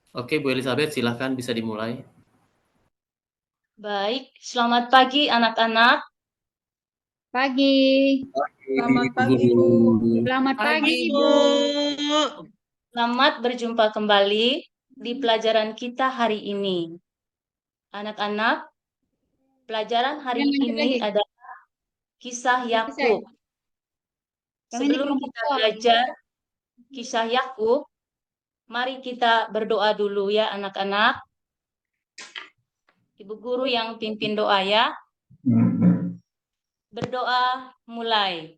Oke, Bu Elizabeth, silahkan bisa dimulai. Baik, selamat pagi anak-anak. Pagi. Selamat Bu pagi, Guru. Bu. Selamat pagi, Pagi, Ibu. Bu. Selamat berjumpa kembali di pelajaran kita hari ini. Anak-anak, pelajaran hari Yang lanjut ini lagi. adalah kisah Selesai. Yakub. Kami di Sebelum kelompok kita kol. belajar kisah Yakub, mari kita berdoa dulu ya anak-anak. Ibu guru yang pimpin doa ya. Berdoa mulai.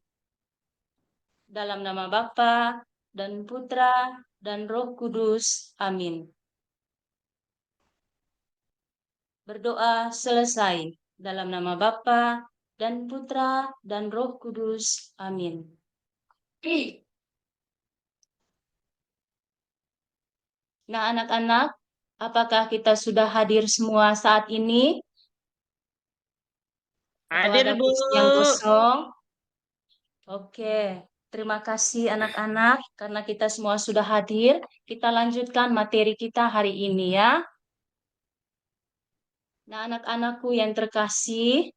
Dalam nama Bapa dan Putra dan Roh Kudus. Amin. Berdoa selesai. Dalam nama Bapa dan Putra dan Roh Kudus. Amin. Nah, anak-anak, apakah kita sudah hadir semua saat ini? Atau Hadir, ada Bu. kursi yang kosong? Oke, terima kasih anak-anak karena kita semua sudah hadir. Kita lanjutkan materi kita hari ini ya. Nah, anak-anakku yang terkasih,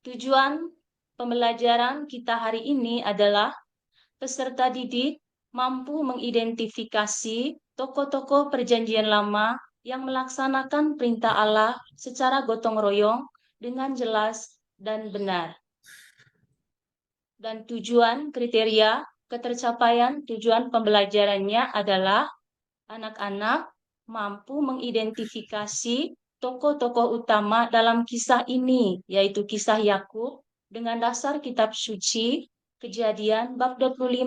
tujuan pembelajaran kita hari ini adalah peserta didik mampu mengidentifikasi tokoh-tokoh Perjanjian Lama yang melaksanakan perintah Allah secara gotong royong dengan jelas dan benar. Dan tujuan kriteria ketercapaian tujuan pembelajarannya adalah anak-anak mampu mengidentifikasi tokoh-tokoh utama dalam kisah ini, yaitu kisah Yakub dengan dasar kitab suci Kejadian bab 25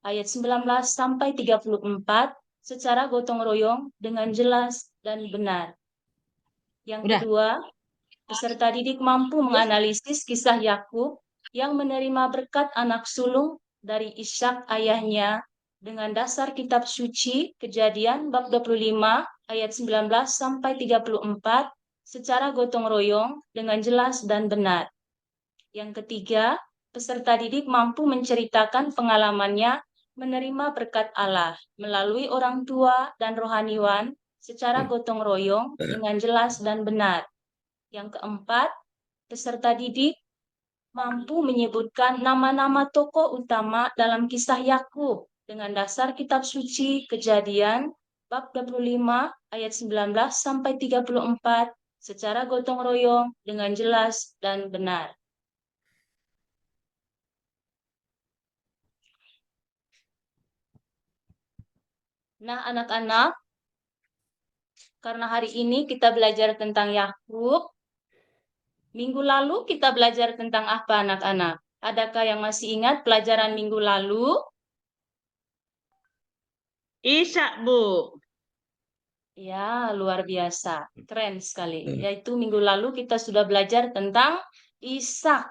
ayat 19 sampai 34 secara gotong royong dengan jelas dan benar. Yang Udah. kedua, peserta didik mampu menganalisis kisah Yakub yang menerima berkat anak sulung dari Ishak ayahnya dengan dasar kitab suci Kejadian bab 25 ayat 19 sampai 34 secara gotong royong dengan jelas dan benar. Yang ketiga, peserta didik mampu menceritakan pengalamannya menerima berkat Allah melalui orang tua dan rohaniwan secara gotong royong dengan jelas dan benar. Yang keempat, peserta didik mampu menyebutkan nama-nama tokoh utama dalam kisah Yakub dengan dasar kitab suci Kejadian bab 25 ayat 19 sampai 34 secara gotong royong dengan jelas dan benar. Nah, anak-anak, karena hari ini kita belajar tentang Yakub, minggu lalu kita belajar tentang apa, anak-anak? Adakah yang masih ingat pelajaran minggu lalu? Ishak, Bu. Ya, luar biasa. Keren sekali. Yaitu minggu lalu kita sudah belajar tentang Ishak.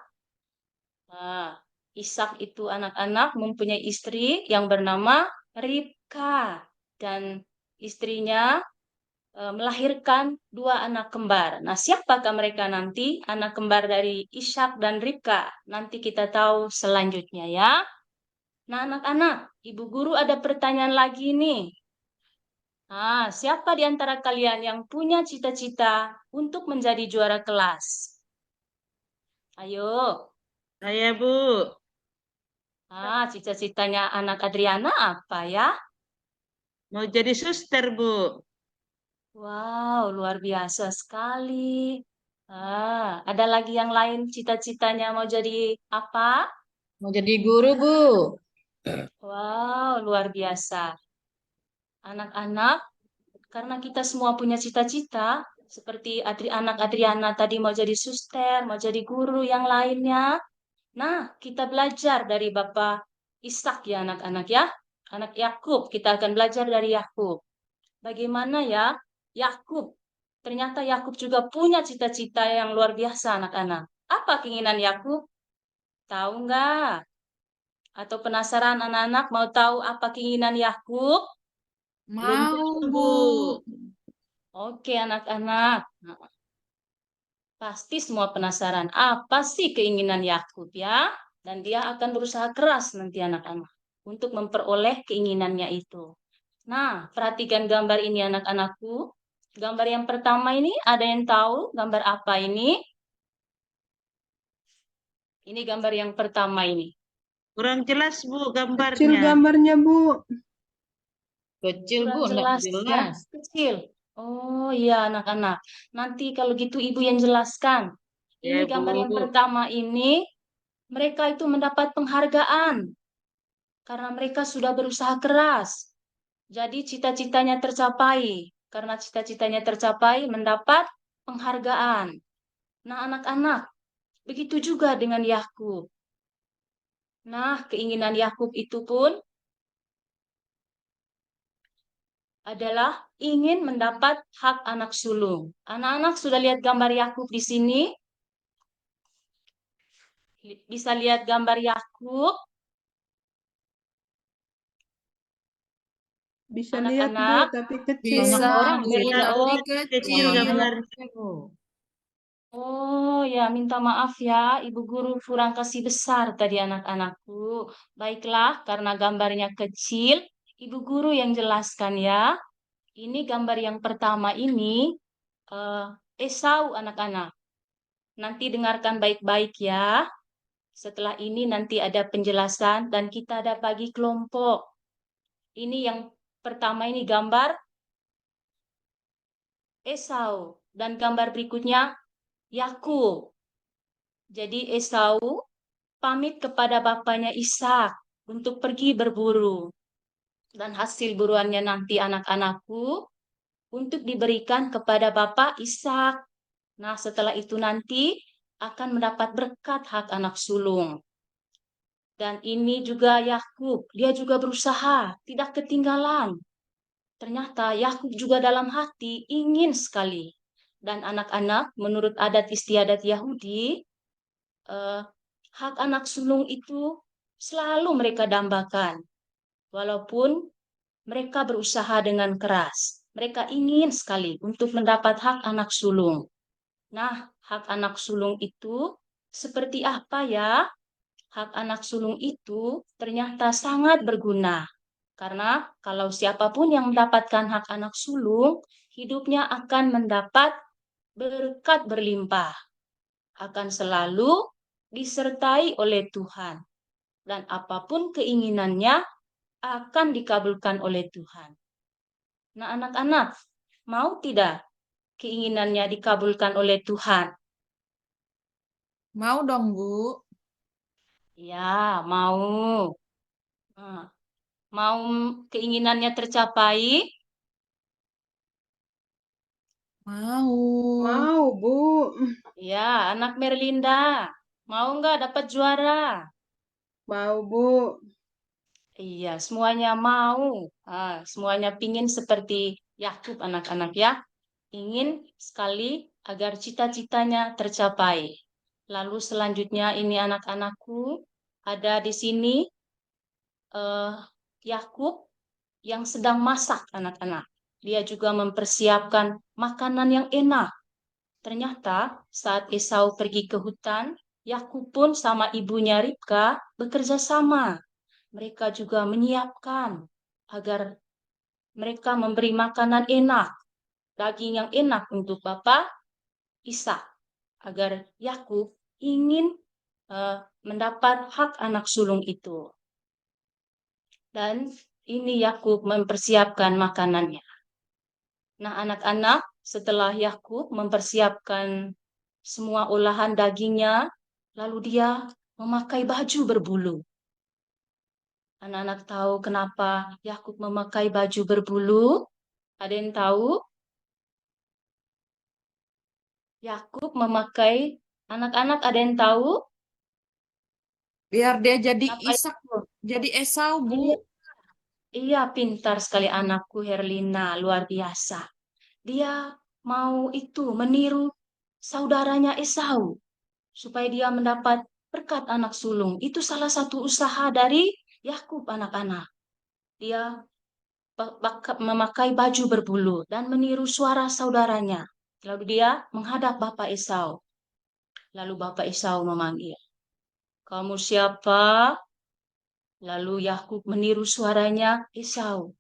Nah, Ishak itu anak-anak mempunyai istri yang bernama Ribka. Dan istrinya melahirkan dua anak kembar. Nah, siapakah mereka nanti? Anak kembar dari Ishak dan Ribka. Nanti kita tahu selanjutnya ya. Nah, anak-anak, ibu guru ada pertanyaan lagi nih. Nah, siapa di antara kalian yang punya cita-cita untuk menjadi juara kelas? Ayo. Saya, Bu. Cita-citanya anak Adriana apa ya? Mau jadi suster, Bu. Wow, luar biasa sekali. Ada lagi yang lain cita-citanya mau jadi apa? Mau jadi guru, Bu. Wow, luar biasa. Anak-anak, karena kita semua punya cita-cita, seperti anak Adriana tadi mau jadi suster, mau jadi guru yang lainnya. Nah, kita belajar dari Bapak Ishak ya anak-anak ya. Anak Yakub, kita akan belajar dari Yakub. Bagaimana ya Yakub? Ternyata Yakub juga punya cita-cita yang luar biasa anak-anak. Apa keinginan Yakub? Tahu nggak? Atau penasaran anak-anak mau tahu apa keinginan Yakub? Belum Mau, tentu, Bu. Bu. Oke anak-anak. Nah, pasti semua penasaran apa sih keinginan Yakub ya? Dan dia akan berusaha keras nanti anak-anak untuk memperoleh keinginannya itu. Nah, perhatikan gambar ini anak-anakku. Gambar yang pertama ini, ada yang tahu gambar apa ini? Ini gambar yang pertama ini. Kurang jelas, Bu, Kecil gambarnya. gambarnya, Bu. Kecil, Kurang Bu, enggak jelas ya, jelas. kecil. Oh iya anak-anak. Nanti kalau gitu ibu yang jelaskan. Ini Ya, gambar yang Bu. pertama ini, mereka itu mendapat penghargaan karena mereka sudah berusaha keras. Jadi cita-citanya tercapai. Karena cita-citanya tercapai mendapat penghargaan. Nah anak-anak, begitu juga dengan Yakub. Nah keinginan Yakub itu pun adalah ingin mendapat hak anak sulung. Anak-anak sudah lihat gambar Yakub di sini? Bisa lihat gambar Yakub, Bisa lihat, Bu, anak-anak. tapi kecil. Banyak Bisa, orang sih, Bu, tapi tapi kecil. kecil gambarnya. Bu. Oh ya, minta maaf ya, Ibu Guru kurang kasih besar tadi anak-anakku. Baiklah, karena gambarnya kecil, Ibu Guru yang jelaskan ya. Ini gambar yang pertama ini, eh, Esau anak-anak. Nanti dengarkan baik-baik ya. Setelah ini nanti ada penjelasan dan kita ada bagi kelompok. Ini yang pertama ini gambar Esau dan gambar berikutnya Yakub. Jadi Esau pamit kepada bapaknya Ishak untuk pergi berburu. Dan hasil buruannya nanti anak-anakku untuk diberikan kepada bapak Ishak. Nah, setelah itu nanti akan mendapat berkat hak anak sulung. Dan ini juga Yakub, dia juga berusaha, tidak ketinggalan. Ternyata Yakub juga dalam hati ingin sekali. Dan anak-anak, menurut adat istiadat Yahudi, hak anak sulung itu selalu mereka dambakan. Walaupun mereka berusaha dengan keras. Mereka ingin sekali untuk mendapat hak anak sulung. Nah, hak anak sulung itu seperti apa ya? Hak anak sulung itu ternyata sangat berguna. Karena kalau siapapun yang mendapatkan hak anak sulung, hidupnya akan mendapat berkat berlimpah. Akan selalu disertai oleh Tuhan. Dan apapun keinginannya akan dikabulkan oleh Tuhan. Nah anak-anak, mau tidak keinginannya dikabulkan oleh Tuhan? Mau dong, Bu. Ya, mau. Nah, mau keinginannya tercapai? Mau. Mau, Bu. Ya, anak Merlinda. Mau nggak dapat juara? Mau, Bu. Iya, semuanya mau. Semuanya pingin seperti Yakub anak-anak ya. Ingin sekali agar cita-citanya tercapai. Lalu selanjutnya ini anak-anakku ada di sini Yakub yang sedang masak anak-anak. Dia juga mempersiapkan makanan yang enak. Ternyata saat Esau pergi ke hutan, Yakub pun sama ibunya Ribka bekerja sama. Mereka juga menyiapkan agar mereka memberi makanan enak, daging yang enak untuk Bapak Ishak, agar Yakub ingin mendapat hak anak sulung itu. Dan ini Yakub mempersiapkan makanannya. Nah, anak-anak, setelah Yakub mempersiapkan semua olahan dagingnya, lalu dia memakai baju berbulu. Anak-anak tahu kenapa Yakub memakai baju berbulu? Ada yang tahu? Yakub memakai, anak-anak ada yang tahu? Biar dia jadi Kenapa Ishak, itu? jadi Esau, Bu. Iya, iya, pintar sekali anakku Herlina, luar biasa. Dia mau itu meniru saudaranya Esau supaya dia mendapat berkat anak sulung. Itu salah satu usaha dari Yakub anak-anak. Dia memakai baju berbulu dan meniru suara saudaranya. Lalu dia menghadap Bapak Esau. Lalu Bapak Esau memanggil, "Kamu siapa?" Lalu Yakub meniru suaranya Esau.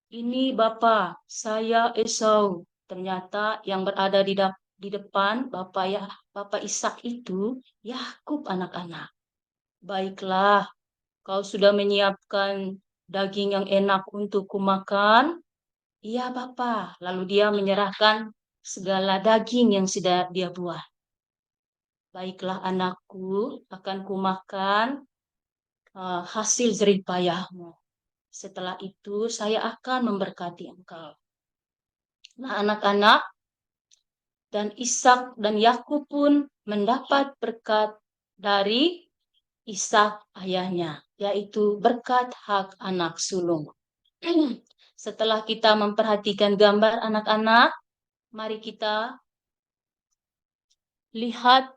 Ini Bapak, saya Esau. Ternyata yang berada di depan Bapak Ishak itu Yakub anak-anak. Baiklah, kau sudah menyiapkan daging yang enak untuk kumakan? Iya Bapak. Lalu dia menyerahkan segala daging yang sudah dia buat. Baiklah anakku, akan kumakan hasil jerih payahmu. Setelah itu saya akan memberkati engkau. Nah anak-anak, dan Ishak dan Yakub pun mendapat berkat dari Ishak ayahnya, yaitu berkat hak anak sulung. Setelah kita memperhatikan gambar anak-anak, mari kita lihat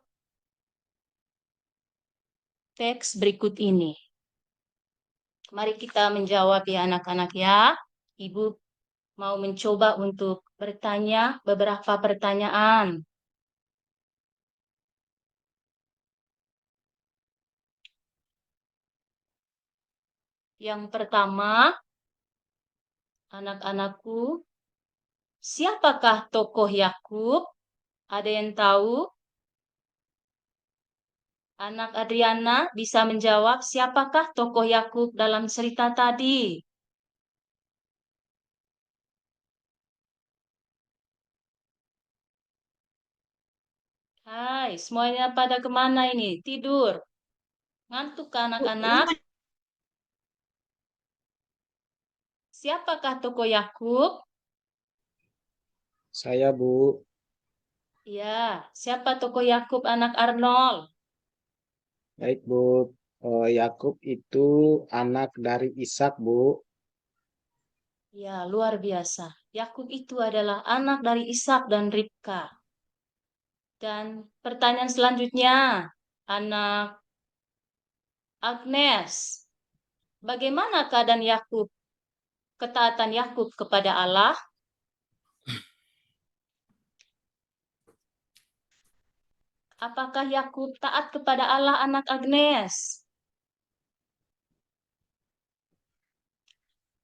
teks berikut ini. Mari kita menjawab ya anak-anak ya. Ibu mau mencoba untuk bertanya beberapa pertanyaan. Yang pertama, anak-anakku, siapakah tokoh Yakub? Ada yang tahu? Anak Adriana bisa menjawab siapakah tokoh Yakub dalam cerita tadi? Hai, semuanya pada kemana ini? Tidur? Ngantuk ke anak-anak? Siapakah tokoh Yakub? Saya, Bu. Ya, siapa tokoh Yakub anak Arnold? Baik, Bu. Yakub itu anak dari Ishak, Bu. Ya, luar biasa. Yakub itu adalah anak dari Ishak dan Ribka. Dan pertanyaan selanjutnya, anak Agnes. Bagaimana keadaan Yakub? Ketaatan Yakub kepada Allah? Apakah Yakub taat kepada Allah, anak Agnes?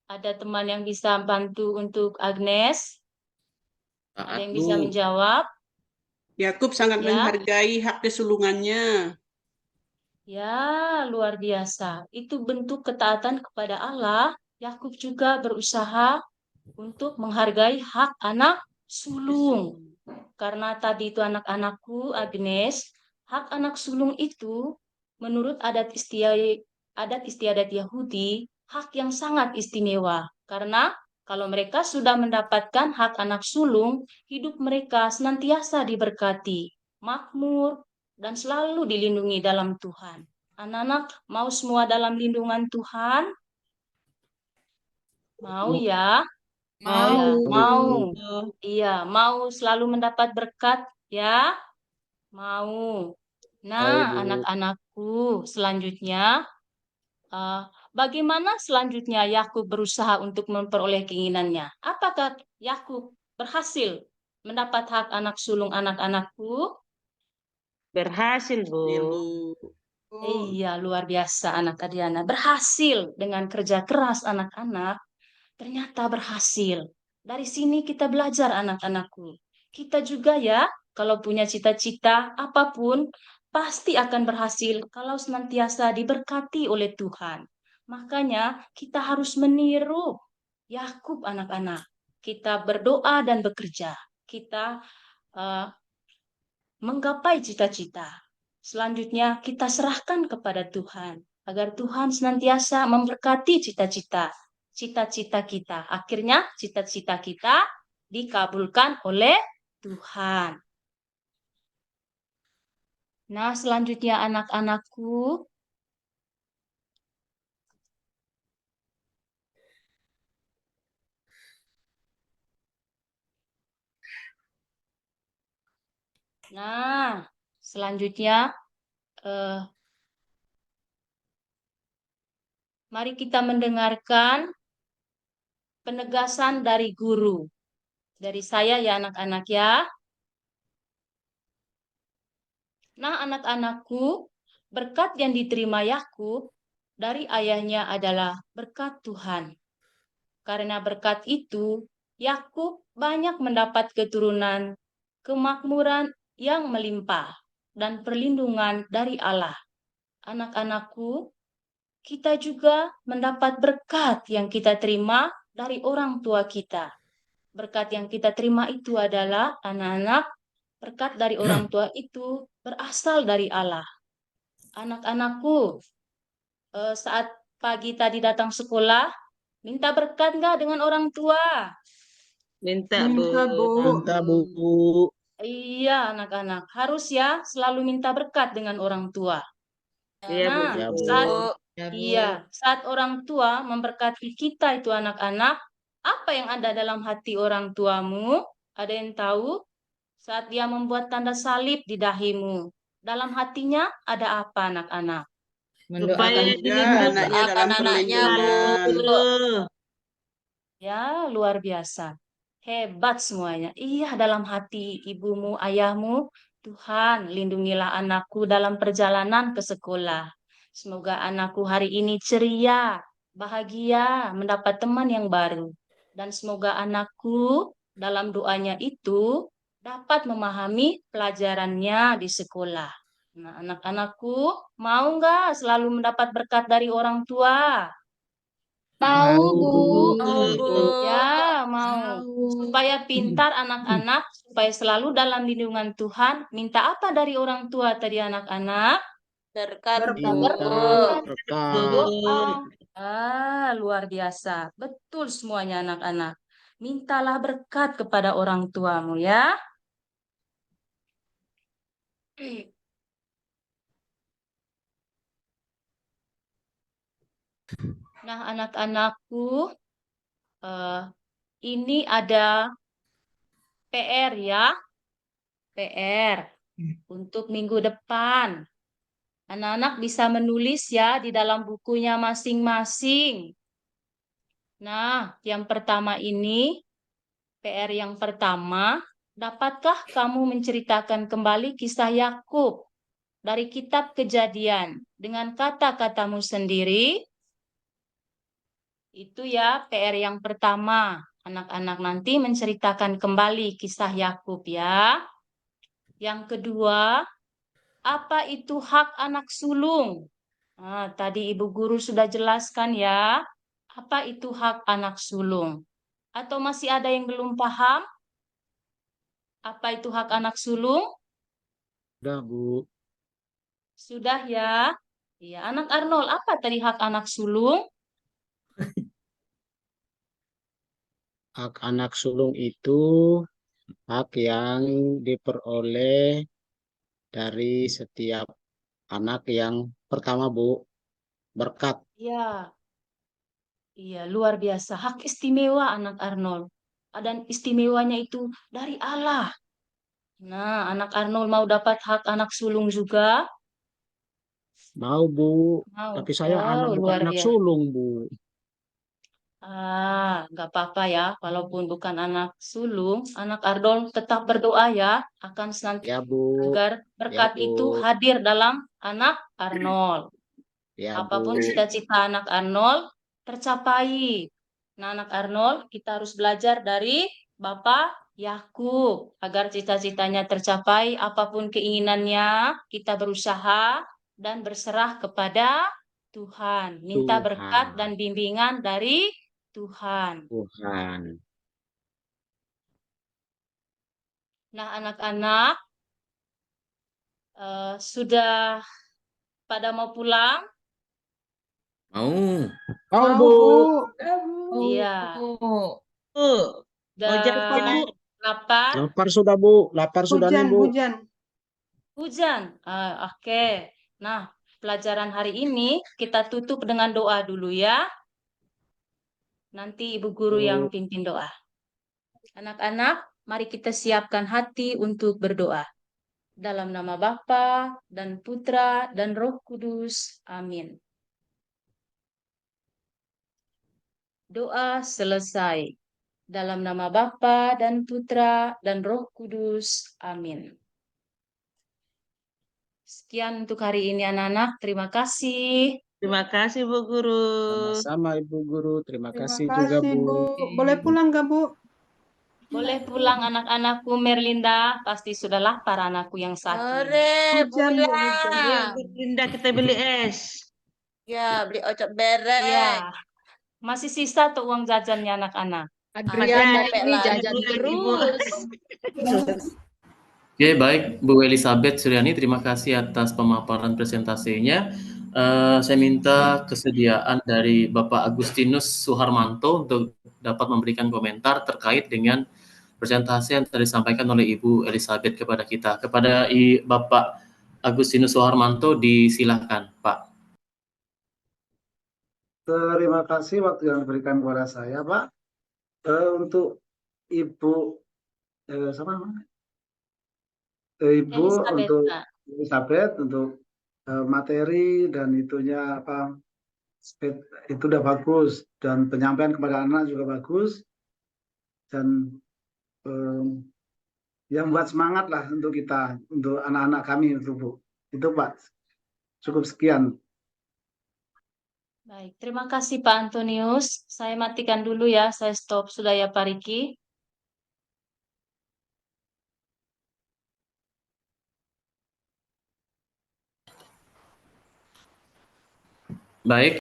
Ada teman yang bisa bantu untuk Agnes? Ada Taat, yang Bu. bisa menjawab? Yakub sangat Ya. menghargai hak kesulungannya. Ya, luar biasa. Itu bentuk ketaatan kepada Allah. Yakub juga berusaha untuk menghargai hak anak sulung. Karena tadi itu anak-anakku, Agnes, hak anak sulung itu menurut adat istiadat Yahudi, hak yang sangat istimewa. Karena kalau mereka sudah mendapatkan hak anak sulung, hidup mereka senantiasa diberkati, makmur, dan selalu dilindungi dalam Tuhan. Anak-anak mau semua dalam lindungan Tuhan? Mau ya? Mau. Ya, mau. Oh, Iya, mau selalu mendapat berkat ya? Mau. Nah, Mau, Bu. anak-anakku, selanjutnya bagaimana selanjutnya Yakub berusaha untuk memperoleh keinginannya? Apakah Yakub berhasil mendapat hak anak sulung anak-anakku? Berhasil, Bu. iya, Bu. Iya, luar biasa anak Adiana. Berhasil dengan kerja keras anak-anak, ternyata berhasil. Dari sini kita belajar anak-anakku. Kita juga ya, kalau punya cita-cita apapun, pasti akan berhasil kalau senantiasa diberkati oleh Tuhan. Makanya kita harus meniru Yakub anak-anak. Kita berdoa dan bekerja. Kita menggapai cita-cita. Selanjutnya kita serahkan kepada Tuhan agar Tuhan senantiasa memberkati cita-cita kita. Akhirnya cita-cita kita dikabulkan oleh Tuhan. Nah, selanjutnya anak-anakku, nah, selanjutnya mari kita mendengarkan penegasan dari guru. Dari saya ya anak-anak ya. Nah anak-anakku, berkat yang diterima Yakub dari ayahnya adalah berkat Tuhan. Karena berkat itu, Yakub banyak mendapat keturunan, kemakmuran yang melimpah, dan perlindungan dari Allah. Anak-anakku, kita juga mendapat berkat yang kita terima dari orang tua kita. Berkat yang kita terima itu adalah anak-anak, berkat dari orang tua itu berasal dari Allah. Anak-anakku, saat pagi tadi datang sekolah, minta berkat nggak dengan orang tua? Minta, Bu. Minta, Bu. Minta, Bu. Iya, anak-anak. Harus ya selalu minta berkat dengan orang tua. Iya, Bu. Nah, Ya, Bu. saat Ya, Bu. iya, saat orang tua memberkati kita itu anak-anak, apa yang ada dalam hati orang tuamu? Ada yang tahu? Saat dia membuat tanda salib di dahimu, dalam hatinya ada apa anak-anak? Supaya Mendoakan Semoga anaknya dalam anaknya, Bu. perlindungan. Ya, luar biasa. Hebat semuanya. Iya, dalam hati ibumu, ayahmu, Tuhan, lindungilah anakku dalam perjalanan ke sekolah. Semoga anakku hari ini ceria, bahagia, mendapat teman yang baru. Dan semoga anakku dalam doanya itu dapat memahami pelajarannya di sekolah. Nah, anak-anakku, mau nggak selalu mendapat berkat dari orang tua? Mau, Bu. Ya, mau. Supaya pintar anak-anak, supaya selalu dalam lindungan Tuhan, minta apa dari orang tua tadi anak-anak? Berkat, Minta Berkat. berkat. Doa. Luar biasa. Betul semuanya anak-anak. Mintalah berkat kepada orang tuamu ya. Nah, anak-anakku, ini ada PR ya. PR untuk minggu depan. Anak-anak bisa menulis ya di dalam bukunya masing-masing. Nah, yang pertama ini, PR yang pertama, dapatkah kamu menceritakan kembali kisah Yakub dari kitab Kejadian dengan kata-katamu sendiri? Itu ya PR yang pertama. Anak-anak nanti menceritakan kembali kisah Yakub ya. Yang kedua, apa itu hak anak sulung? Nah, tadi Ibu Guru sudah jelaskan ya. Apa itu hak anak sulung? Atau masih ada yang belum paham? Apa itu hak anak sulung? Udah, Bu. Sudah ya. Iya, anak Arnold, apa tadi hak anak sulung? Hak anak sulung itu hak yang diperoleh dari setiap anak yang pertama, Bu. Berkat. Iya. Iya, luar biasa. Hak istimewa anak Arnold. Dan istimewanya itu dari Allah. Nah, anak Arnold mau dapat hak anak sulung juga? Mau, Bu. Mau. Tapi saya anak bukan Luar anak biasa. sulung, Bu. Nggak apa-apa ya, walaupun bukan anak sulung, anak Arnold tetap berdoa ya, akan senantiasa Ya, Bu. agar berkat Bu. itu hadir dalam anak Arnold. Ya, Apapun Bu. cita-cita anak Arnold, tercapai. Nah, anak Arnold, kita harus belajar dari Bapak Yakub, agar cita-citanya tercapai, apapun keinginannya, kita berusaha dan berserah kepada Tuhan. Minta berkat Tuhan. dan bimbingan dari Tuhan. Tuhan. Nah, anak-anak, sudah pada mau pulang? Mau. Mau, Mau, Bu. Bu. Iya. Bu. Hujan, Dan Bu. lapar? Lapar sudah, Bu. Lapar sudah nih, Hujan, Bu. hujan. Hujan. Oke. Nah, pelajaran hari ini kita tutup dengan doa dulu ya. Nanti Ibu Guru yang pimpin doa. Anak-anak, mari kita siapkan hati untuk berdoa. Dalam nama Bapa dan Putra dan Roh Kudus. Amin. Doa selesai. Dalam nama Bapa dan Putra dan Roh Kudus. Amin. Sekian untuk hari ini anak-anak. Terima kasih. Terima kasih Bu Guru. Sama-sama Ibu Guru. Terima Terima kasih juga kasih, Bu. Bu. Boleh pulang nggak, Bu? Boleh pulang anak-anakku Merlinda, pasti sudah lapar anakku yang satu. Sore, Hujan, Bu, hujan. Ya, Bu Linda kita beli es. Ya, beli ocok berek. Iya, masih sisa tuh uang jajannya anak-anak. Adrian dari Capek ini lah. jajan Ibu lagi, Bu. terus. Oke, baik Bu Elizabeth Suryani, terima kasih atas pemaparan presentasinya. Saya minta kesediaan dari Bapak Agustinus Suharmanto untuk dapat memberikan komentar terkait dengan presentasi yang tadi disampaikan oleh Ibu Elizabeth kepada kita. Kepada Bapak Agustinus Suharmanto, disilakan, Pak. Terima kasih waktu yang diberikan kepada saya, Pak. Untuk Ibu siapa namanya? Ibu Elizabeth, untuk Kak. Elizabeth untuk materi dan itunya apa itu udah bagus dan penyampaian kepada anak juga bagus dan yang buat semangat lah untuk kita, untuk anak-anak kami itu Bu. Itu Pak. Cukup sekian. Baik, terima kasih Pak Antonius. Saya matikan dulu ya, saya stop sudah ya Pak Riki. Baik,